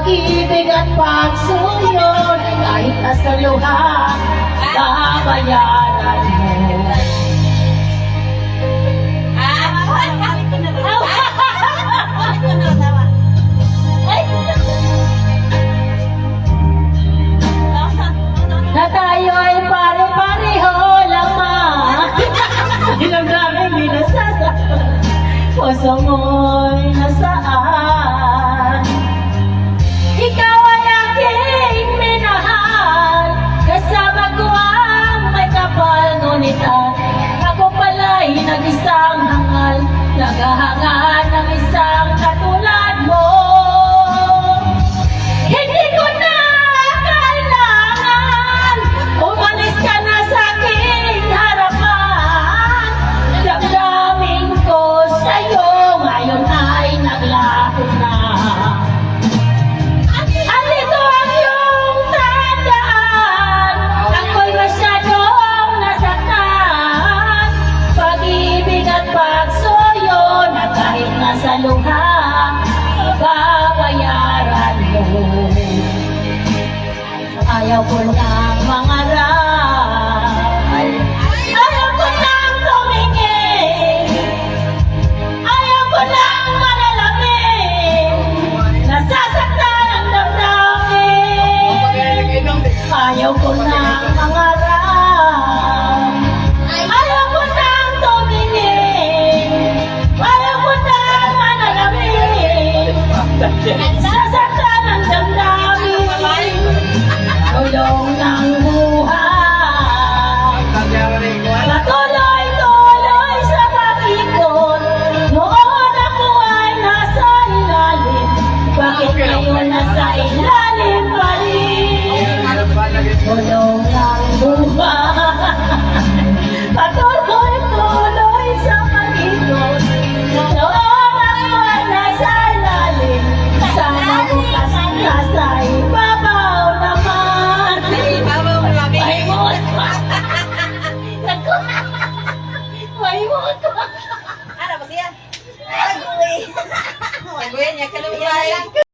pag-ibig at pagsunod, kahit nasa luha, babayaran mo. Na tayo'y pare-pareho lamang. Ilang dami minasasaktan, puso mo'y nasaan. Ikaw ay aking minahal, kasama ko ang may kapal, ngunit ako pala'y nag-isang hangal, naghahangad ng isang katulad mo. Hindi ko na kailangan, umalis ka na sa aking harapan. Damdamin ko sa'yo ngayon ay naglaho na. Alito ang iyong tandaan, ako'y masyadong nasaktan. Pag-ibig at pagsuyo na kahit nasa luha, babayaran mo. Ayaw ko nang mangarap, ayaw ko nang tumingin, ayaw ko nang manalamin, nasasaktan ang damdamin. Ayaw ko nang mangarap, ayaw ko nang tumingin, ayaw ko nang manalamin.